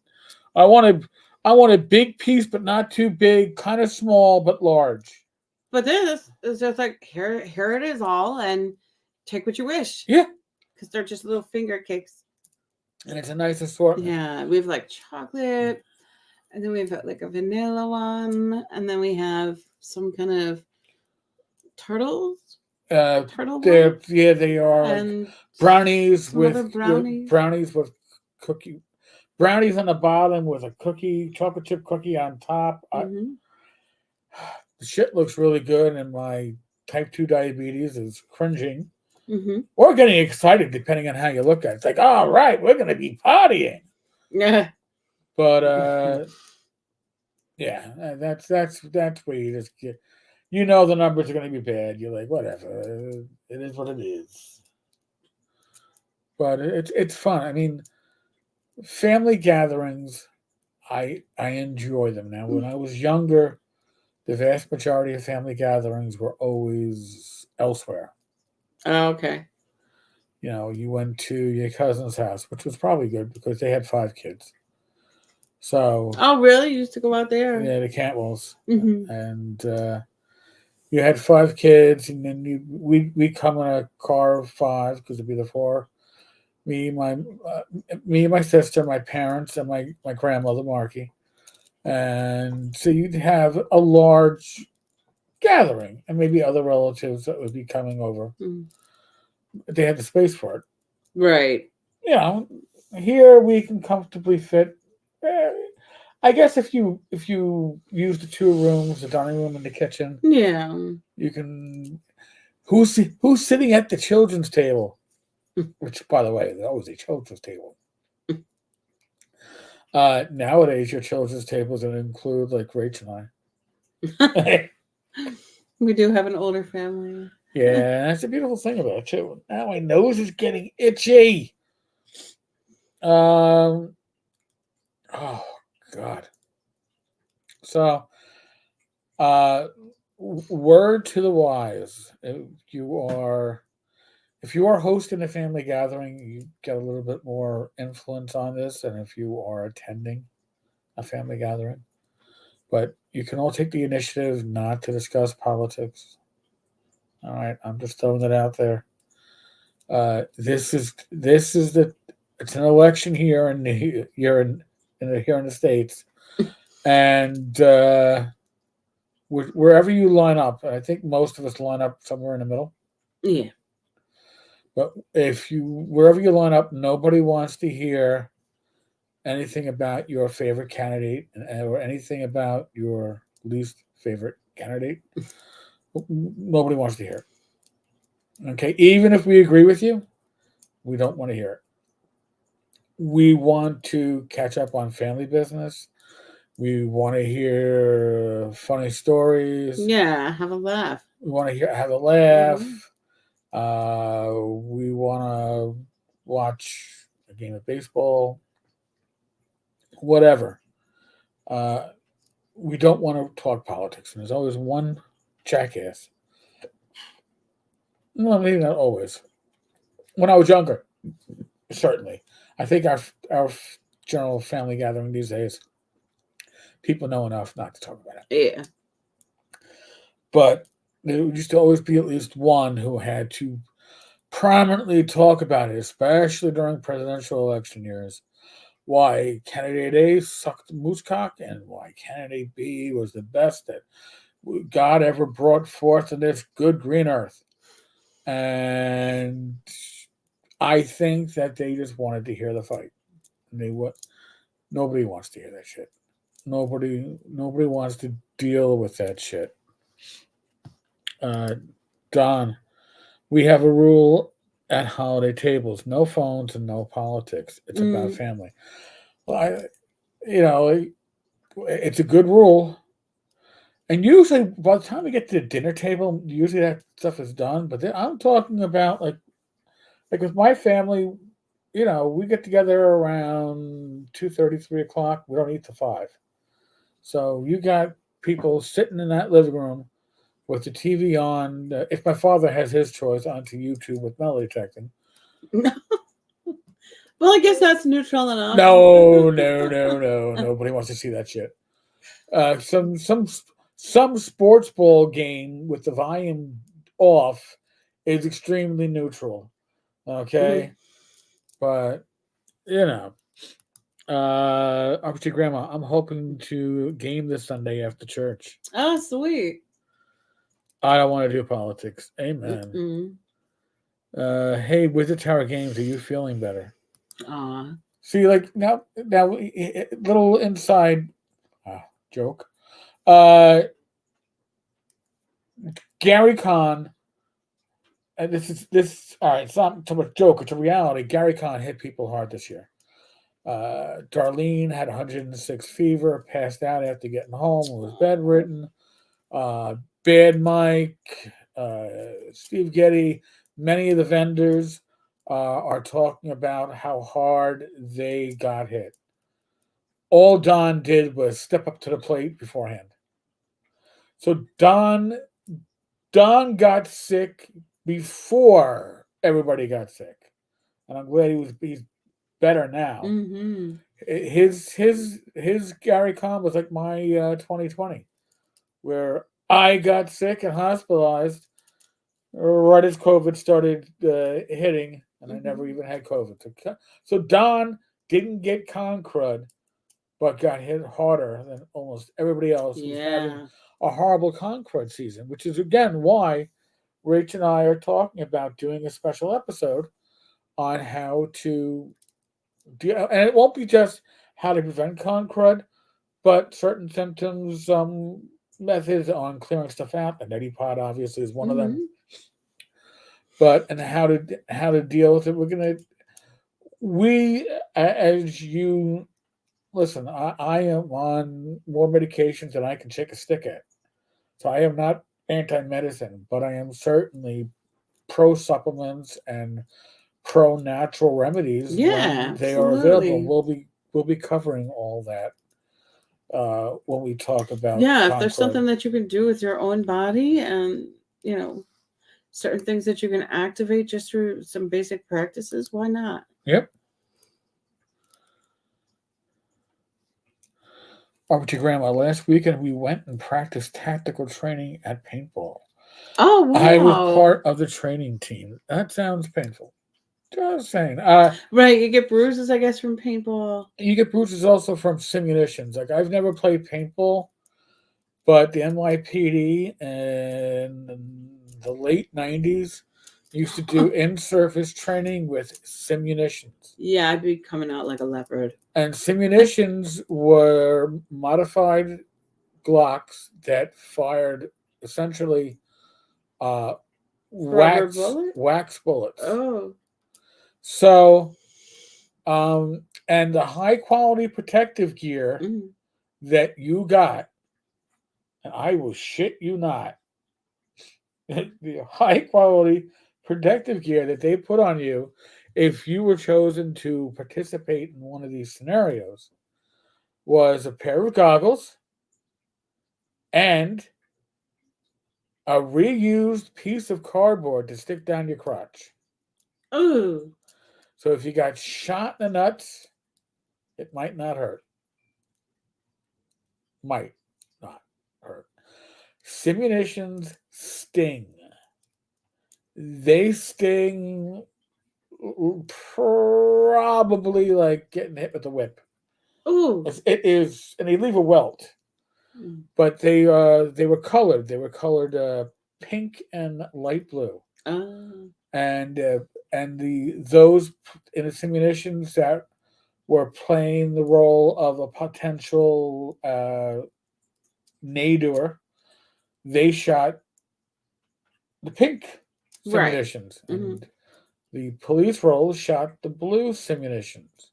a big piece, but not too big, kind of small but large." But this is just like, here it is all, and take what you wish. Yeah, because they're just little finger cakes, and it's a nice assortment. Yeah, we have like chocolate, and then we have like a vanilla one, and then we have some kind of turtle. They are and brownies with cookie. Brownies on the bottom with a chocolate chip cookie on top. The shit looks really good, and my type 2 diabetes is cringing or getting excited, depending on how you look at it. It's like, all right, we're going to be partying. Yeah. But yeah, that's where you just get. you know the numbers are going to be bad. You're like, whatever. It is what it is. But it's fun. I mean, family gatherings, I enjoy them now. When I was younger, the vast majority of family gatherings were always elsewhere. Oh, okay. You know, you went to your cousin's house, which was probably good because they had 5 kids. So Oh, really? You used to go out there? yeah, the Cantwells, Hmm. and you had 5 kids, and then we come in a car of 5 because it'd be the 4. Me, my me, my sister, my parents, and my grandmother Marky, and so you'd have a large gathering, and maybe other relatives that would be coming over. Mm. They had the space for it. Right. You know, here we can comfortably fit. I guess if you use the 2 rooms, the dining room and the kitchen, Yeah. you can. Who's sitting at the children's table? Which, by the way, there's always a children's table. Nowadays, your children's tables will include like Rach and I. We do have an older family. Yeah, that's a beautiful thing about it too. Now my nose is getting itchy. Um. Oh God. So, uh, word to the wise: if you are hosting a family gathering, you get a little bit more influence on this than if you are attending a family gathering. But you can all take the initiative not to discuss politics. All right, I'm just throwing it out there. This is the it's an election here in the here here in the states, and wherever you line up, I think most of us line up somewhere in the middle. Yeah. But if you wherever you line up, nobody wants to hear anything about your favorite candidate or anything about your least favorite candidate. Nobody wants to hear it. Okay, even if we agree with you, we don't want to hear it. We want to catch up on family business. We want to hear funny stories. Yeah. Have a laugh. We want to have a laugh. Mhm. We want to watch a game of baseball, whatever. Uh, we don't want to talk politics. And there's always one jackass. No, maybe not always. When I was younger, certainly. I think our general family gathering these days, people know enough not to talk about it. Yeah. But there used to always be at least one who had to prominently talk about it, especially during presidential election years. Why candidate A sucked moose cock and why candidate B was the best that God ever brought forth in this good green earth. And I think that they just wanted to hear the fight. And nobody wants to hear that shit. Nobody wants to deal with that shit. Don, we have a rule at holiday tables: no phones and no politics. It's about family. Well, it's a good rule. And usually, by the time we get to the dinner table, usually that stuff is done. But then I'm talking about like with my family, we get together around 2:30, 3 o'clock. We don't eat till 5. So you got people sitting in that living room with the TV on. If my father has his choice, onto YouTube with metal detecting. Well, I guess that's neutral enough. No. Nobody wants to see that shit. Some sports ball game with the volume off is extremely neutral. Okay, but obviously, Grandma, I'm hoping to game this Sunday after church. Oh, sweet. I don't want to do politics. Amen. Hey, Wizard Tower Games, are you feeling better? Aw. See, like now, little inside joke. Gary Kahn, and this. All right, it's not so much joke; it's a reality. Gary Kahn hit people hard this year. Darlene had 106 fever, passed out after getting home, was bedridden. Bad Mike, Steve Getty, many of the vendors are talking about how hard they got hit. All Don did was step up to the plate beforehand. So Don got sick before everybody got sick, and I'm glad he's better now. Mm-hmm. His Gary Con was like my 2020, where I got sick and hospitalized right as COVID started hitting, and I never Mm-hmm. even had COVID. So Don didn't get con crud, but got hit harder than almost everybody else who's having Yeah. a horrible con crud season, which is again why Rach and I are talking about doing a special episode on how to deal, and it won't be just how to prevent con crud, but certain symptoms, methods on clearing stuff out. The neti pot obviously is one of them, Mm-hmm. but and how to deal with it. As you listen, I am on more medications than I can shake a stick at, so I am not anti-medicine, but I am certainly pro supplements and pro natural remedies Yeah, when they are available. absolutely. We'll be covering all that when we talk about Yeah, if there's Concrud. something that you can do with your own body and, you know, certain things that you can activate just through some basic practices, why not? Yep. Over to Grandma. Last weekend we went and practiced tactical training at paintball. Oh, I was wow. part of the training team. That sounds painful. Just saying. Right, you get bruises, I guess, from paintball. You get bruises also from simulations. Like I've never played paintball, but the NYPD in the late '90s used to do in-surface training with simulations. Yeah, I'd be coming out like a leopard. And simulations were modified Glocks that fired essentially uh, Rubber bullet? wax bullets. Oh. So, and the high quality protective gear Mm. that you got, and I will shit you not, the high quality protective gear that they put on you if you were chosen to participate in one of these scenarios was a pair of goggles and a reused piece of cardboard to stick down your crotch. Ooh. So if you got shot in the nuts, it might not hurt. Might not hurt. Simulations sting. They sting probably like getting hit with a whip. Ooh. It is, and they leave a welt. Mm. But they were colored. They were colored pink and light blue, Uh, and the those in the simulations that were playing the role of a potential nadir, they shot the pink right. simulations, Hmm. and the police roles shot the blue simulations.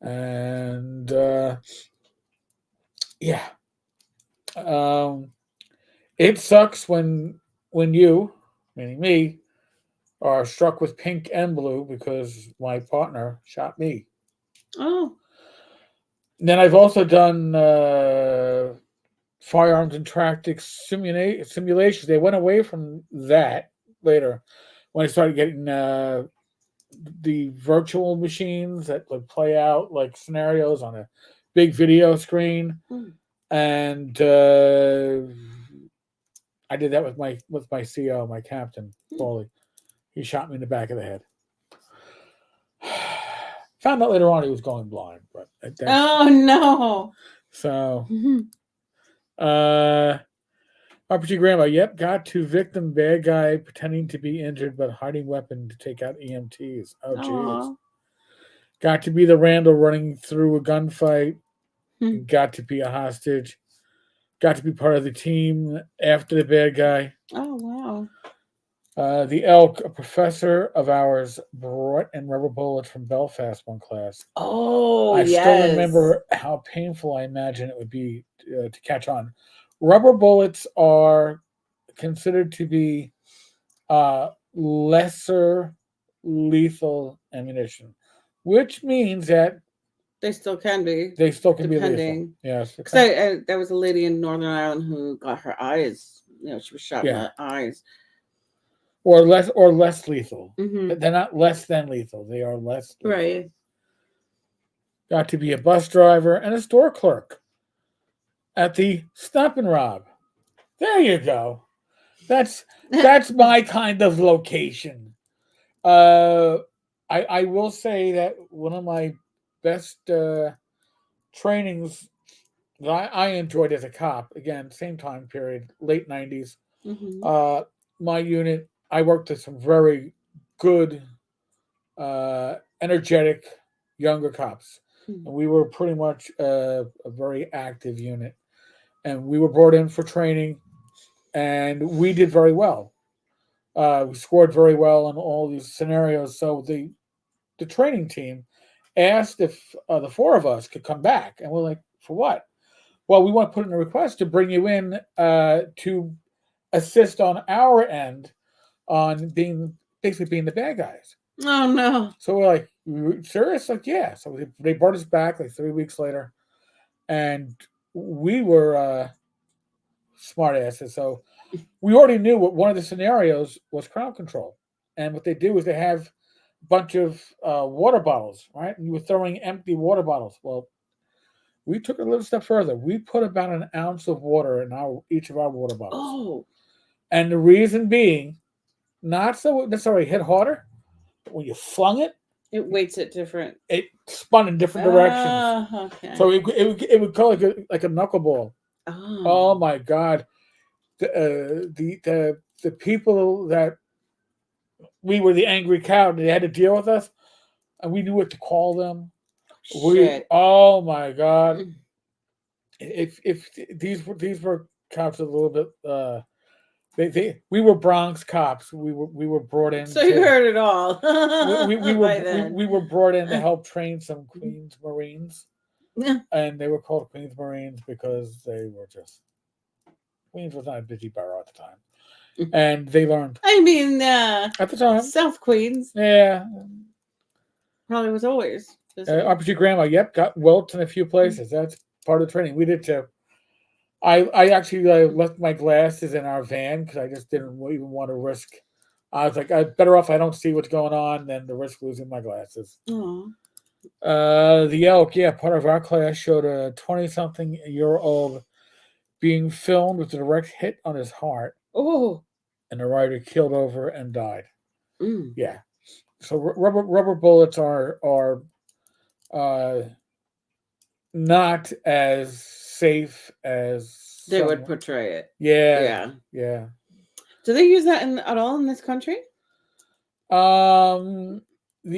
And yeah, um, it sucks when you, meaning me, are struck with pink and blue because my partner shot me. Oh. And then I've also done firearms and tactics simulations. They went away from that later when I started getting the virtual machines that would play out like scenarios on a big video screen, Mm. and I did that with my CO, my captain, Mm. Paulie. He shot me in the back of the head. Found out later on he was going blind, but that's Oh, no. so. Mhm. Uh, RPG Grandma, yep, got to victim bad guy pretending to be injured but hiding weapon to take out EMTs. Oh, jeez. Aw. Got to be the Randall running through a gunfight. Hmm. Got to be a hostage. Got to be part of the team after the bad guy. Oh, wow. The Elk, a professor of ours, brought in rubber bullets from Belfast one class. Oh, I still yes. remember how painful I imagine it would be to catch on. Rubber bullets are considered to be lesser lethal ammunition, which means that They still can be, they still can be lethal. depending. Yes. Because there was a lady in Northern Ireland who got her eyes. She was shot in Yeah. the eyes. Or less lethal. Hmm. They're not less than lethal. They are less lethal. Right. Got to be a bus driver and a store clerk at the Stop and Rob. There you go. That's my kind of location. I will say that one of my best trainings that I enjoyed as a cop, again, same time period, late 90s. Hmm. My unit, I worked with some very good, energetic younger cops. And we were pretty much a very active unit. And we were brought in for training, and we did very well. We scored very well in all these scenarios. So the training team asked if the four of us could come back, and we're like, for what? Well, we want to put in a request to bring you in to assist on our end on basically being the bad guys. Oh no! So we're like, serious? Like, yeah. So they brought us back like 3 weeks later, and we were smart asses. So we already knew what one of the scenarios was crowd control, and what they do is they have a bunch of water bottles, right? And you were throwing empty water bottles. Well, we took it a little step further. We put about an ounce of water in each of our water bottles. Oh. And the reason being, not so necessarily hit harder, but when you flung it, it weights it different. It spun in different directions. Okay. So it would go like a knuckleball. Oh my God. The people that we were the angry crowd, they had to deal with us, and we knew what to call them. Shit. Oh my God. If these were cops a little bit we were Bronx cops. We were brought in. So you heard it all. We were brought in to help train some Queens Marines, and they were called Queens Marines because they were just Queens was not a busy borough at the time, and they learned. I mean, at the time, South Queens. Yeah, probably was always. RPG Grandma. Yep, got welts in a few places. That's part of the training. We did too. I actually left my glasses in our van because I just didn't even want to risk. I was like, I'm better off I don't see what's going on than the risk losing my glasses. Aww. The elk, yeah, part of our class showed a 20-something-year-old being filmed with a direct hit on his heart. Oh. And the rider keeled over and died. Mm. Yeah. So rubber bullets are not as safe as they would portray it. Yeah. Do they use that at all in this country? The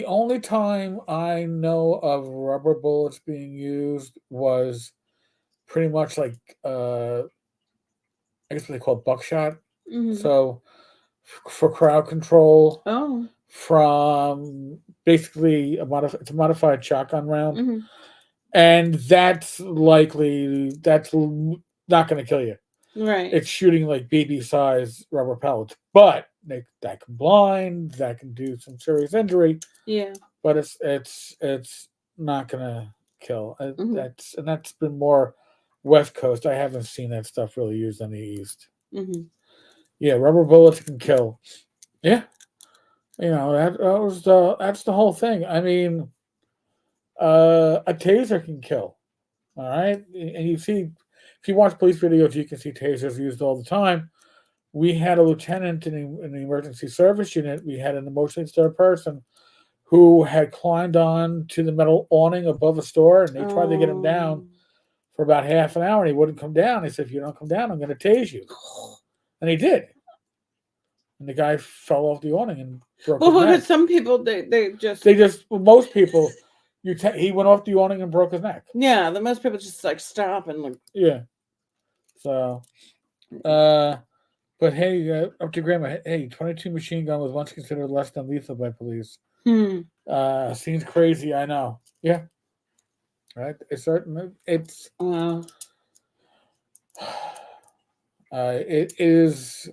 only time I know of rubber bullets being used was pretty much like I guess what they call buckshot. Mm-hmm. So for crowd control. Oh. From basically it's a modified shotgun round. Mm-hmm. And that's not going to kill you. Right. It's shooting like baby-sized rubber pellets, but that can blind, that can do some serious injury. Yeah. But it's not going to kill. Mm-hmm. That's been more West Coast. I haven't seen that stuff really used on the East. Mm-hmm. Yeah, rubber bullets can kill. Yeah. That's the whole thing. I mean, a taser can kill. All right, and you see, if you watch police videos, you can see tasers used all the time. We had a lieutenant in the emergency service unit. We had an emotionally disturbed person who had climbed on to the metal awning above a store, and they tried to get him down for about half an hour, and he wouldn't come down. He said, "If you don't come down, I'm going to tase you," and he did. And the guy fell off the awning and broke his neck. Because some people most people, he went off the awning and broke his neck. Yeah, most people just like stop and look. Yeah. So, but hey, up to Grandma. Hey, 22 machine gun was once considered less than lethal by police. Seems crazy, I know. Yeah. Right. It's certain. It's. It is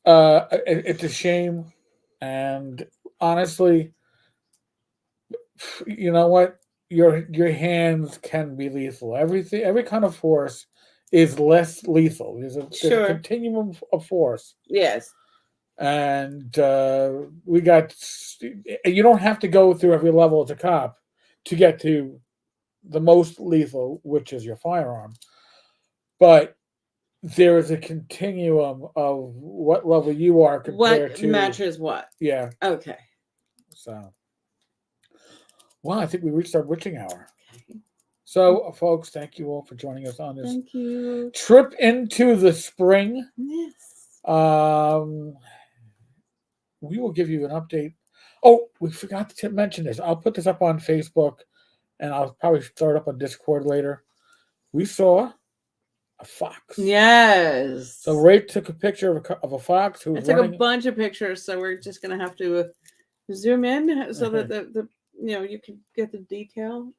it's a shame, and honestly, you know what? Your hands can be lethal. Every kind of force is less lethal. There's a Sure. continuum of force, Yes. and we got. You don't have to go through every level as a cop to get to the most lethal, which is your firearm. But there is a continuum of what level you are compared What to. matches what? Yeah. Okay. So, well, I think we reached our witching hour. Okay. So, folks, thank you all for joining us on this Thank you. trip into the spring. Yes. We will give you an update. Oh, we forgot to mention this. I'll put this up on Facebook, and I'll probably start up on Discord later. We saw a fox. Yes. So Ray took a picture of a fox who I was took running. a bunch of pictures, so we're just gonna have to zoom in so that the you can get the detail.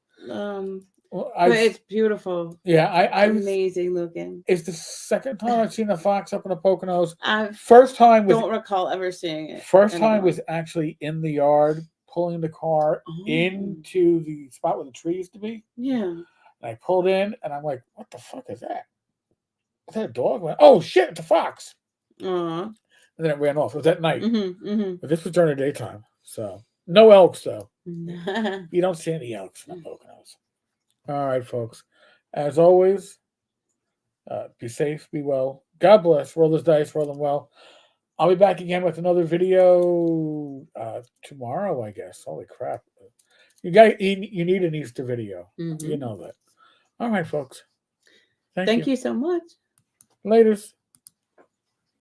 Well, But it's beautiful. Yeah, I amazing looking. It's the second time I've seen a fox up in the Poconos. I First time was don't recall ever seeing it. First time anymore. was actually in the yard, pulling the car Oh. into the spot where the tree used to be. Yeah. And I pulled in, and I'm like, "What the fuck is that? Is that a dog?" I went, "Oh shit, it's a fox!" Aw. And then it ran off. It was at night, Mm-hmm. but this was during the daytime. So no elks though. Mm-hmm. You don't see any elks in the Poconos. All right, folks. As always, be safe, be well. God bless. Roll those dice, roll them well. I'll be back again with another video tomorrow, I guess. Holy crap. You need an Easter video. Mm-hmm. You know that. All right, folks. Thank you so much. Laters.